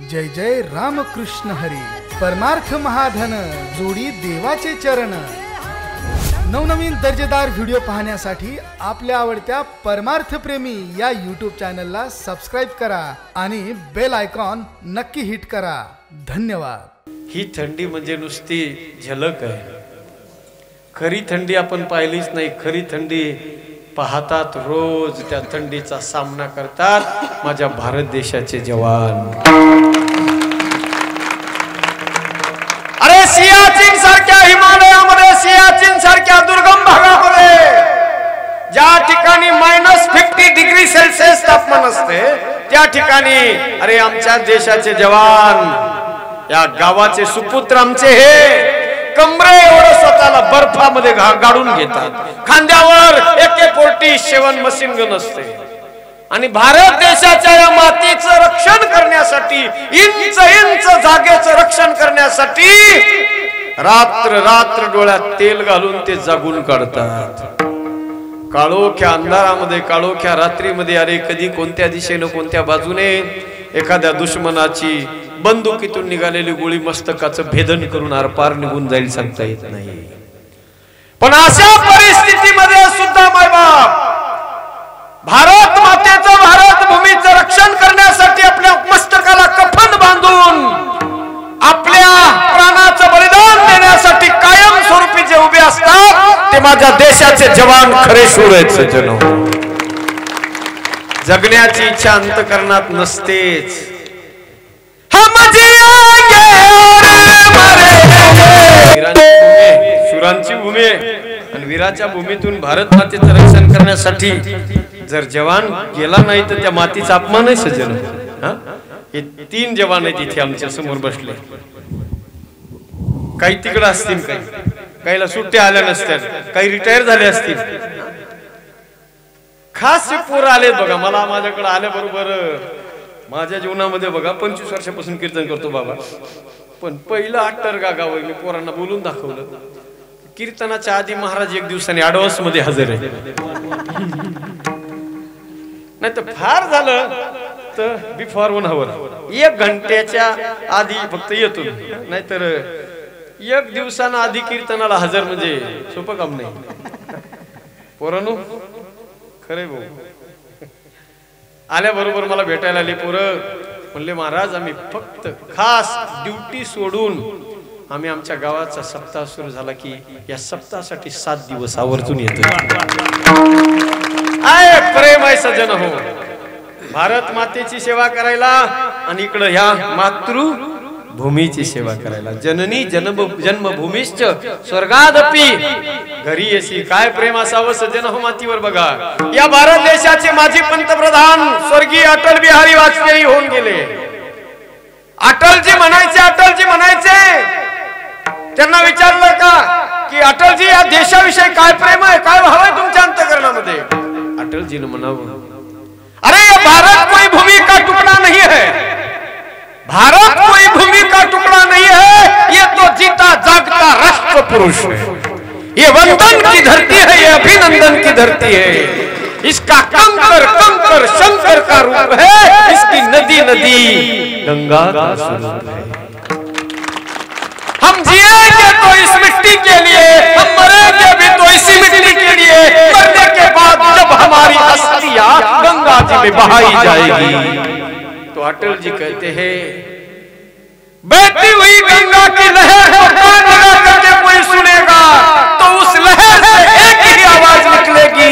जय जय रामकृष्ण हरी। परमार्थ महाधन जोडी देवाचे चरण। नवनवीन दर्जेदार व्हिडिओ पाहण्यासाठी आपल्या आवडत्या परमार्थ प्रेमी या यूट्यूब चॅनलला सबस्क्राइब करा आणि बेल आयकॉन नक्की हिट करा। धन्यवाद। ही थंडी म्हणजे नुसती झलक आहे, खरी थंडी आपण पाहिलीच नाही। खरी थंडी पाहतात, रोज त्या थंडीचा सामना करतात माझ्या भारत देशाचे जवान। अरे सियाचीन सारख्या हिमालयामध्ये, सियाचीन सारख्या दुर्गम भागामध्ये ज्या ठिकाणी -50 डिग्री सेल्सिअस तापमान असते, त्या ठिकाणी अरे आमच्या देशाचे जवान, या गावाचे सुपुत्र आमचे हे कमरे एवढं स्वतःला बर्फामध्ये गाडून घेतात। खांद्यावर AK-47 मशीन गन असते आणि भारत देशाच्या या मातीचं रक्षण करण्यासाठी, इंच इंच जागेचं रक्षण करण्यासाठी रात्र रात्र डोळ्यात तेल घालून ते जागून काढतात। काळोख्या अंधारामध्ये, काळोख्या रात्रीमध्ये अरे कधी कोणत्या दिशेनं कोणत्या बाजूने एखाद्या दुश्मनाची बंदुकीतून निघालेली गोळी मस्तकाचं भेदन करून आरपार निघून जाईल सांगता येत नाही। पण अशा परिस्थितीमध्ये सुद्धा मायबाप भारत मातेचं, भारत भूमीचं रक्षण करण्यासाठी आपल्या मस्तकाला कफन बांधून आपल्या प्राणाचं बलिदान देण्यासाठी कायम स्वरूपी जे उभे असतात ते माझ्या देशाचे जवान खरे शूर आहेत सज्जनो। जगण्याची इच्छा अंतःकरणात नसतेच। शूरांची भूमी आणि वीराच्या भूमीतून भारत मातेचं रक्षण करण्यासाठी जर जवान गेला नाही तर त्या मातीचा अपमान आहे सज्जन। हे 3 जवान आहेत इथे आमच्या समोर बसले। काही तिकडे असतील, काहीला सुट्ट्या आल्या नसत्या, काही रिटायर झाले असतील। खास पोर आलेत बघा। मला माझ्याकडे आल्याबरोबर माझ्या जीवनामध्ये बघा 25 वर्षापासून कीर्तन करतो बाबा, पण पहिलं अट्टर गागाव मी पोरांना बोलून दाखवलं। कीर्तनाच्या आधी महाराज 1 दिवसाने ऍडव्हान्स मध्ये हजर आहे, नाही तर फार झालं तर बिफोर 1 आवर 1 घंट्याच्या आधी फक्त येतो, नाहीतर 1 दिवसानं आधी कीर्तनाला हजर म्हणजे सोपं काम नाही पोरांनो। खरे भाऊ आल्याबरोबर मला भेटायला आले पोरं, म्हणले महाराज आम्ही फक्त खास ड्युटी सोडून आम्ही आमच्या गावाचा सप्ताह सुरू झाला की या सप्ताहासाठी 7 दिवस आवर्जून येतो। प्रेम आहे सज्जन हो, भारत मातेची सेवा करायला आणि इकडं ह्या मातृभूमीची सेवा करायला। जननी जन्मभूमीश्च स्वर्गादपि घरी येसी। काय प्रेम असावं सज्जन हो मातीवर बघा। या भारत देशाचे माजी पंतप्रधान स्वर्गीय अटल बिहारी वाजपेयी होऊन गेले। अटलजी म्हणायचे, त्यांना विचारलं का की अटलजी या देशाविषयी काय प्रेम आहे, काय भाव आहे तुमच्या अंतःकरणामध्ये? अटलजीने म्हणावं, अरे ये भारत कोई भूमि का टुकड़ा नहीं है, भारत कोई भूमि का टुकड़ा नहीं है, ये तो जीता जागता राष्ट्र पुरुष है। ये वंदन की धरती है, ये अभिनंदन की धरती है। इसका कंकर कंकर शंकर का रूप है, इसकी नदी नदी गंगा का स्वरूप है। हम जिएंगे तो इस मिट्टी के लिए, हम मरेंगे भी तो इसी मिट्टी के लिए। मरने के बाद जब हमारी अस्थियां गंगा जी में बहाई जाएगी तो अटल जी कहते हैं, बहती हुई गंगा की लहर को कान लगा करके कोई सुनेगा तो उस लहर से एक ही आवाज निकलेगी,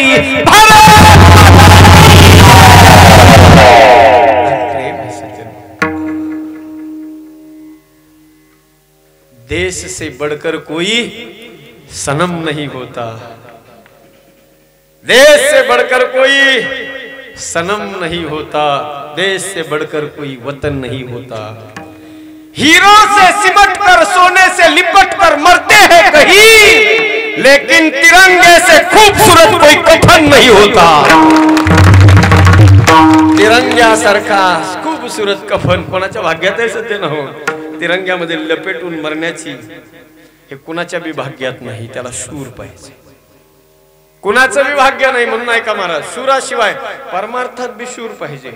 देश से बढ़कर कोई सनम नहीं होता, देश से बढ़कर कोई सनम नहीं होता, देश से बढ़कर कोई वतन नहीं होता। हीरो से सिमट कर, सोने से लिपट कर मरते हैं कहीं, लेकिन तिरंगे से खूबसूरत कोई कफन नहीं होता। तिरंग्यासारखा खूबसूरत कफन कोणाच्या भाग्यात आहे सध्या ना हो। तिरंग्यामध्ये लपेटून मरण्याची हे कुणाच्या बी भाग्यात नाही, त्याला शूर पाहिजे। कुणाचं बी भाग्य नाही म्हणून ऐका महाराज, शूराशिवाय परमार्थात बी शूर पाहिजे।